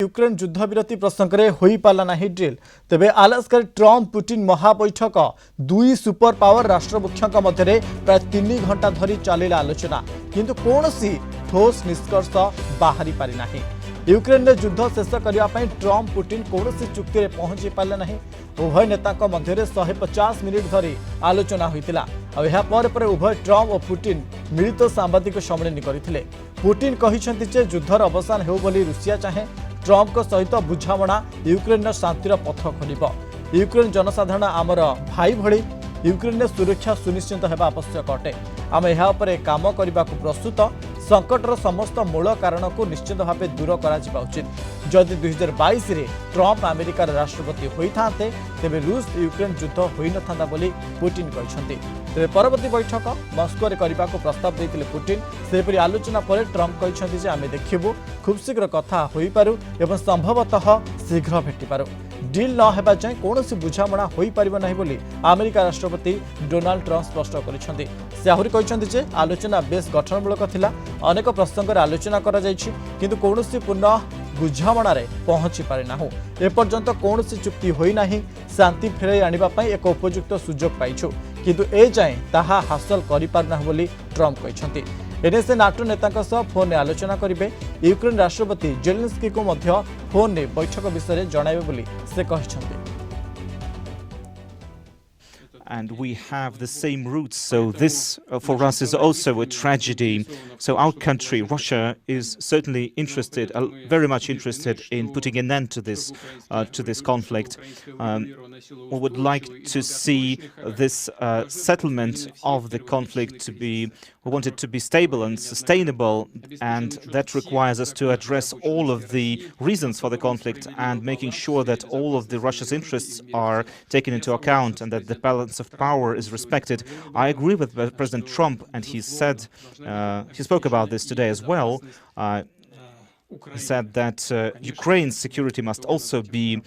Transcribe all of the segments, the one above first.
Ukraine युद्धविरति प्रसंग में हो पाला ना ड्रिल तेबे आलास्का ट्रम्प पुटिन महाबैठक दुई सुपर पावर राष्ट्रमुख्यों मध्य प्राय 3 घंटा धरी चलला आलोचना किंतु कौनसी ठोस निष्कर्ष बाहरी पारि नाही। यूक्रेन में युद्ध शेष करने ट्रम्प पुटिन कौन चुक्ति में पहुंची पारे ना। उभय नेता मध्य 150 मिनिट धरी आलोचना होता। उभय ट्रम्प और पुटिन मिलित सांबादिक सम्मेलन करते। पुटिन कहते युद्धर अवसान हो रूसिया चाहे। ट्रम्प को सहित बुझामणा यूक्रेन शांतिर पथ खोल। यूक्रेन जनसाधारण आमर भाई भली। यूक्रेन में सुरक्षा सुनिश्चित होगा आवश्यक अटे। आम यह काम करने को प्रस्तुत। संकटर समस्त मूल कारण को निश्चित भाव दूर करा उचित। जदि 2022 रे ट्रम्प अमेरिकार राष्ट्रपति होता तेबे रूस यूक्रेन युद्ध होई न थांदा बोली पुटिन कहते। तेरे परवर्ती बैठक मस्को करने को प्रस्ताव देते पुटिन। सेपरी आलोचना पर ट्रम्प कहते आम देखू खूब शीघ्र कथा हो पारू एवं संभवतः शीघ्र भेटिपारू। डील न होगा जाए कौन बुझामणा हो पार ना बोली अमेरिका राष्ट्रपति डोनाल्ड ट्रम्प स्पष्ट करते। से आहरी कहते आलोचना बेस गठनमूलक थिला। अनेक प्रसंग आलोचना करा जायछि किंतु कौनसी पूर्ण बुझामणा रे पहुंची पारे नाहु। एपर्यंत कौनसी चुक्ति होई नाही। शांति फेराई आनिबा पई एक उपयुक्त सुजोग पाइछु किंतु ए जाए ताहा हासिल करि पारना बोली ट्रम्प कहते। एने से नाटो नेता फोन में आलोचना करेंगे। यूक्रेन राष्ट्रपति जेलेंस्की को मध्य फोन में बैठक विषय जणाइबे बोली से कहते। And we have the same roots, so this for us is also a tragedy. So our country, Russia, is certainly interested, very much interested in putting an end to this conflict. We would like to see this settlement of the conflict to be. We want it to be stable and sustainable, and that requires us to address all of the reasons for the conflict and making sure that all of the Russia's interests are taken into account and that the balance of power is respected. I agree with President Trump, and he said, he spoke about this today as well. He said that Ukraine's security must also be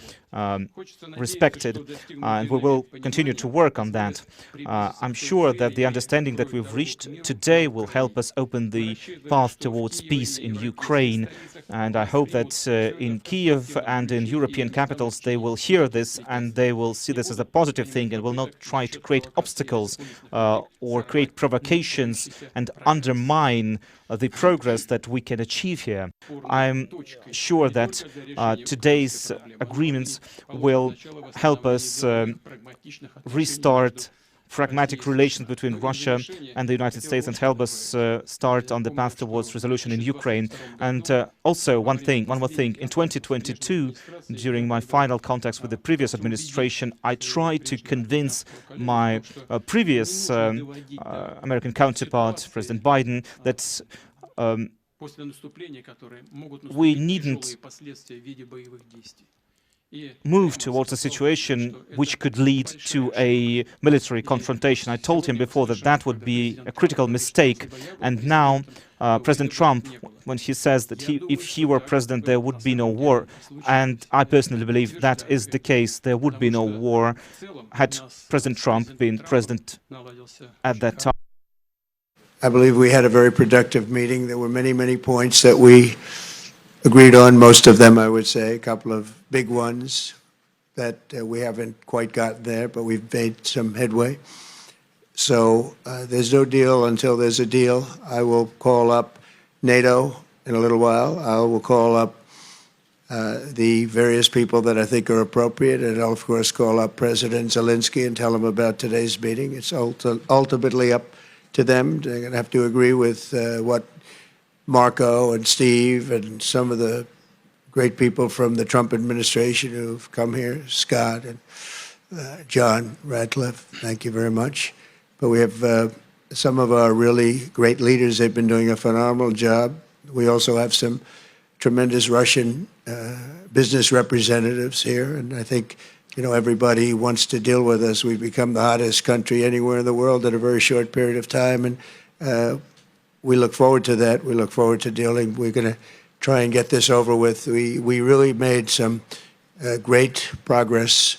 respected, and we will continue to work on that. I'm sure that the understanding that we've reached today will help us open the path towards peace in Ukraine, and I hope that in Kiev and in European capitals they will hear this and they will see this as a positive thing and will not try to create obstacles or create provocations and undermine the progress that we can achieve here. I'm sure that today's agreements will help us restart pragmatic relations between Russia and the United States and help us start on the path towards resolution in Ukraine. And also one more thing, in 2022, during my final contacts with the previous administration, I tried to convince my previous American counterpart, President Biden, that we needn't move towards a situation which could lead to a military confrontation. I told him before that that would be a critical mistake, and now President Trump, when he says that if he were president there would be no war, and I personally believe that is the case, there would be no war had President Trump been president at that time. I believe we had a very productive meeting. There were many points that we agreed on, most of them, I would say, a couple of big ones that we haven't quite gotten there, but we've made some headway. So there's no deal until there's a deal. I will call up NATO in a little while. I will call up the various people that I think are appropriate, and I'll, of course, call up President Zelensky and tell him about today's meeting. It's ultimately up to them. They're going to have to agree with what Marco and Steve and some of the great people from the Trump administration who've come here, Scott and John Ratcliffe, thank you very much. But we have some of our really great leaders. They've been doing a phenomenal job. We also have some tremendous Russian business representatives here, and I think everybody wants to deal with us. We've become the hottest country anywhere in the world in a very short period of time, and we look forward to that. We look forward to dealing. We're going to try and get this over with. We really made some great progress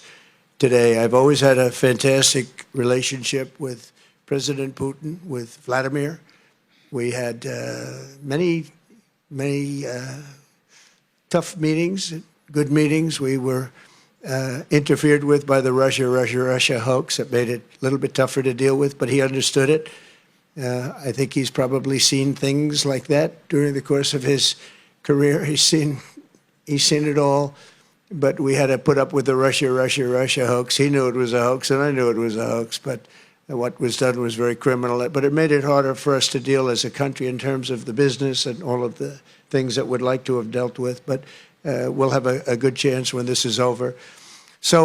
today. I've always had a fantastic relationship with President Putin, with Vladimir. We had many tough meetings, good meetings. We were interfered with by the Russia hoax. That made it a little bit tougher to deal with, but he understood it. I think he's probably seen things like that during the course of his career. He's seen it all, but we had to put up with the Russia hoax. He knew it was a hoax, and I knew it was a hoax, but what was done was very criminal. But it made it harder for us to deal as a country in terms of the business and all of the things that we'd like to have dealt with. But we'll have a good chance when this is over. So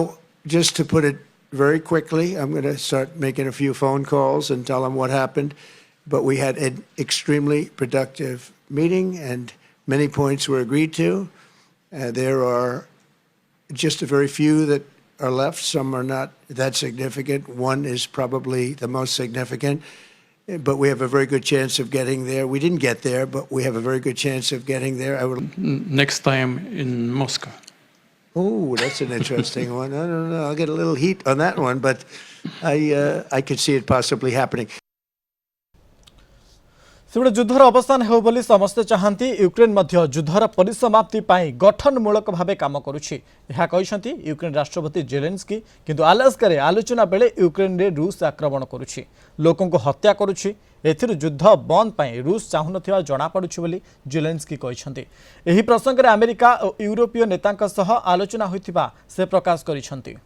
just to put it very quickly, I'm going to start making a few phone calls and tell them what happened. But we had an extremely productive meeting, and many points were agreed to. There are just a very few that are left. Some are not that significant. One is probably the most significant, but we have a very good chance of getting there. We didn't get there, but we have a very good chance of getting there. Next time in Moscow. Oh, that's an interesting one. I don't know. I'll get a little heat on that one, but I could see it possibly happening. सेबडे युद्धर अवसान हो बोली समस्ते चाहती Ukraine मध्य युद्धर परिसमाप्ति पाई गठनमूलक भाव काम करुछि यह कहिसंती Ukraine राष्ट्रपति Zelensky किंतु अलास्का रे आलोचना बेले यूक्रेन रे रूस आक्रमण करुछि लोकन को हत्या करुछि एथिरु युद्ध बंद पाई रूस चाहु नथिबा जणा पडुछि बोली जेलेंस्की कहिसंती एही प्रसंग रे अमेरिका और यूरोपीय नेतांक सह आलोचना होइतिबा से प्रकाश करिसंती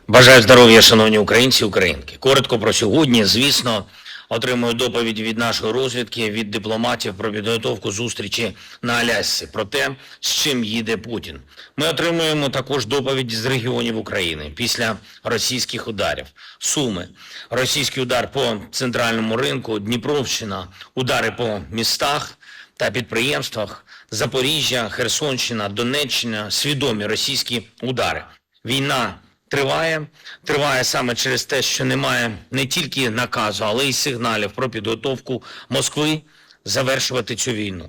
Бажаю здоров'я, шановні українці, українки. Коротко про сьогодні. Звісно, отримую доповідь від нашої розвідки, від дипломатів про підготовку зустрічі на Алясці, про те, з чим їде Путін. Ми отримуємо також доповідь з регіонів України після російських ударів. Суми, російський удар по центральному ринку, Дніпровщина, удари по містах та підприємствах, Запоріжжя, Херсонщина, Донеччина, свідомі російські удари. Війна триває саме через те, що немає не тільки наказу, але й сигналів про підготовку Москви завершувати цю війну.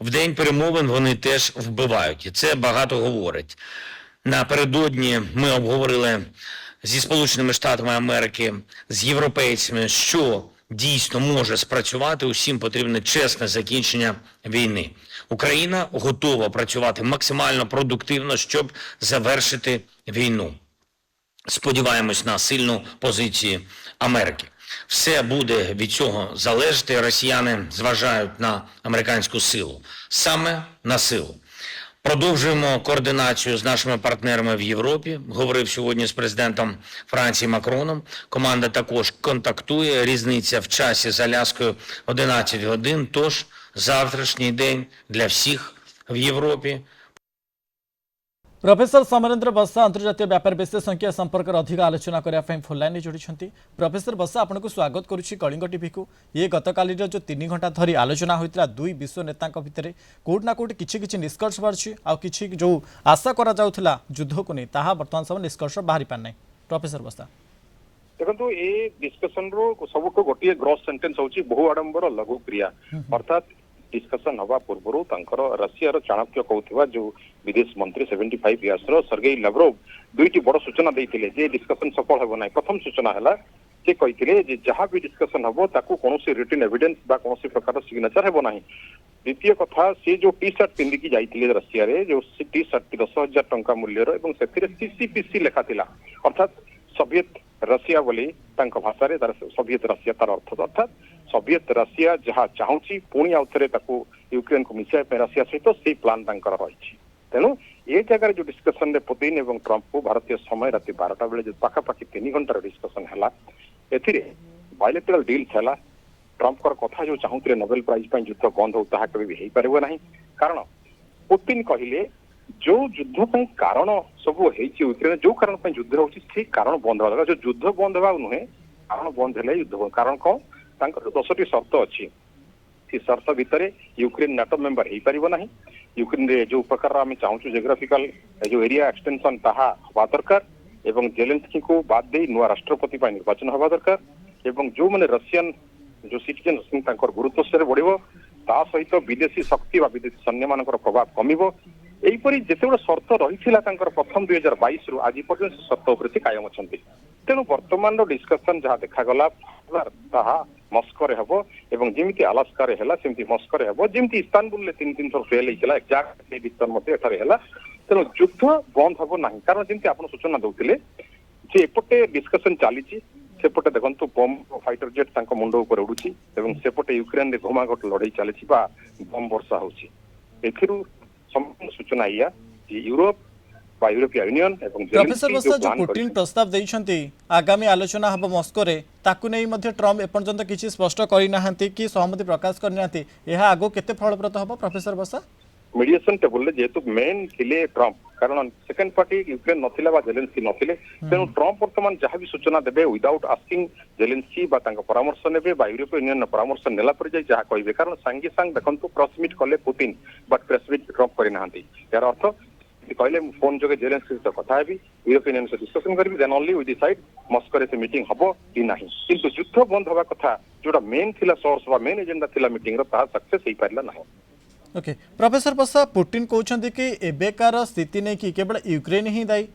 В день перемовин вони теж вбивають, і це багато говорить. Напередодні ми обговорили зі Сполученими Штатами Америки, з європейцями, що дійсно може спрацювати. Усім потрібне чесне закінчення війни. Україна готова працювати максимально продуктивно, щоб завершити війну. Сподіваємось на сильну позицію Америки. Все буде від цього залежати. Росіяни зважають на американську силу. Саме на силу. Продовжуємо координацію з нашими партнерами в Європі. Говорив сьогодні з президентом Франції Макроном. Команда також контактує. Різниця в часі з Аляскою 11 годин. Тож завтрашній день для всіх в Європі. प्रोफेसर समरेन्द्र बसा अंतर्जातीय व्यापार विशेषज्ञ संपर्क अधिक आलोचना करने फोनलाइन जोड़ी प्रोफेसर बसा आपन को स्वागत करुच्ची कलिंग टीवी को ये गतकाली जो 3 घंटा धरी आलोचना होता दुई विश्व नेता भितर कोटना कोट किसी निष्कर्ष बाहरी आछि जो आशा करा युद्ध को नहीं ताहा बर्तमान समय निष्कर्ष बाहरी पारना प्रोफेसर बसा देखो ये डिस्कसन सब गोटे ग्रॉस सेंटेंस होची बहु आडंबर लघु क्रिया अर्थात डिस्कसन हवा पूर्व रशिया चाणक्य कहूथिबा जो विदेश मंत्री 75 इयर्स सर्गेई लाव्रोव दुईटी बड़ सूचना देइथिले जे डिस्कसन सफल हेबो नै प्रथम सूचना हला जे कहिथिले जे जहाँ भी डिस्कसन हबो ताकू कोनोसी रिटन एविडेंस बा कोनोसी प्रकार सिग्नेचर हेबो नाही द्वितीय कथा से जो टी शर्ट पिंदिकी जाइथिले रशिया रे जो टी शर्ट 10,000 टंका मूल्यर एवं सेथिरे सीसीपीसी लेखा थिला अर्थात सोवियत रशिया बोली तांको भाषा रे सोवियत रशिया तार अर्थ अर्थात सोवियत रशिया जहाँ चाहूची पुणी आउथरे ताकू यूक्रेन को मिसाई पे रशिया सहित से प्लान तांकर रही तेणु ये जगह जो डिस्कसन रे पुतिन एवं ट्रंप को भारतीय समय राति 12टा बेले जो पाखापाखि 3 घंटार डिस्कसन है एथिरे बायलेटरल डील है ट्रंप कथा जो चाहूले नोबेल प्राइज पर युद्ध बंद हो ताहा कभी भी पार ना कारण पुतिन कहले जो युद्ध पर कारण सब यूक्रेन जो कारण युद्ध होती कारण बंद हवा जो युद्ध बंद हवा नुहे कारण बंद है युद्ध कारण कौन 10टी शर्त अच्छी शर्त भितर यूक्रेन नाटो मेंबर हो पार ना यूक्रेन रे जो प्रकार आम चाहूँ जियोग्राफिकल जो एरिया एक्सटेंशन ताहा हवा दरकार एवं जेलेंस्की को बाद दे नुआ राष्ट्रपति निर्वाचन हवा दरकार एवं जो मैंने रशियन जो सिटीजन गुरुत्व से बढ़ो ता सहित विदेशी शक्ति विदेशी सैन्य मान प्रभाव कमिबो एहीपरि जेते शर्त रही प्रथम 2022 रु आज पर्यंत शर्त उपर से कायम अच्छा तेणु वर्तमान डिस्कसन जहाँ देखा ताहा मस्को रे हबो एवं जेमिति अलास्का रे हला सेमिति मस्को रे हबो जेमिति इस्तानबुल ले 3 थर फेल हिला एक्जाक्ट से डिस्कसन मते एठारे हला तेणु युद्ध बंद हबो नाही कारण जेमिति आपण सूचना दउतिले जे एपटे डिस्कसन चालीची सेपटे देखंतु बम फाइटर जेट तांको मुंडो ऊपर उडुची एवं सेपटे यूक्रेन रे घमाघट लड़ाई चालीची बा बम वर्षा होची एथिरु संपूर्ण सूचना आइया जे यूरोप बा यूरोपियन यूनियन एवं प्रोफेसर बसा जो पुतिन प्रस्ताव देइछंती आगामी आलोचना हबो मस्को रे ताकु नै मध्ये ट्रम्प एपर्यंत किछि स्पष्ट करि नाहंती कि सहमति प्रकाश करि नाहंती एहा आगो केते फलप्रद हबो प्रोफेसर बसा मीडिएशन टेबल ले जेतु मेन थिले ट्रम्प कारण सेकंड पार्टी यूक्रेन नथिला बा जेलेंस्की नथिले तेनु ट्रम्प वर्तमान जहाँ भी सूचना देबे विदाउट आस्किंग जेलेंस्की बा तांको परामर्श नेबे बा यूरोपियन यूनियन परामर्श नेला पर जाय जहाँ कहबे कारण संगे संग देखंतु प्रेस मीट कले Putin but press meet Trump करि नाहंती यार अर्थ कहले फोन जोगे जेलेंस्की से कथा हेबी यूरोपियन यूनियन से डिस्कशन करबी then only we decide Moscow रे से मीटिंग हबो कि नाही किंतु युद्ध बंद हवा कथा जोटा मेन थिला सोर्स बा मेन एजेंडा थिला मीटिंग रो ता सक्सेस हे पारला नाही ओके प्रोफेसर बसा पुतिन कहउछंती कि एबेकार स्थिति नै कि केवल यूक्रेन ही दाई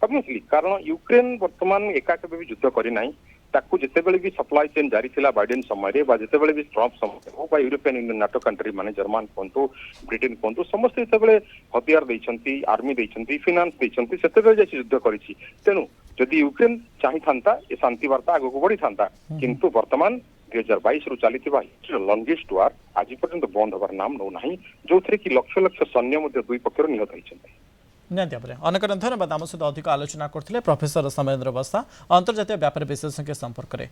ऑब्वियसली कारण यूक्रेन वर्तमान एका केबे भी युद्ध करि नाही ताकू जेतेबेले भी सप्लाई चेन जारी थिला बाइडेन समय रे बा जेतेबेले भी ट्रम्प समय हो बा यूरोपियन यूनियन नाटो कंट्री माने जर्मन कोंतु ब्रिटेन कोंतु समस्त जेतेबेले हथियार दैछंती आर्मी दैछंती फाइनेंस दैछंती सेतेबेले जे युद्ध करिछि तेनु जदि यूक्रेन चाहि थांता ए शांति वार्ता आगो को बढ़ी थांता किंतु वर्तमान 2022 रु चली लंगेस्ट वार आज पर्यंत बंद हबार नाम नौ नाही जो थरे कि लक्ष लक्ष सैन्य मध्य दुई पक्षर निहत होइछन्ते निहाती भाव अनेक धन्यवाद आम सहित अधिक आलोचना करते प्रोफेसर समेन्द्र बसा अंतर्जातीय व्यापार विशेषज्ञ संपर्क में।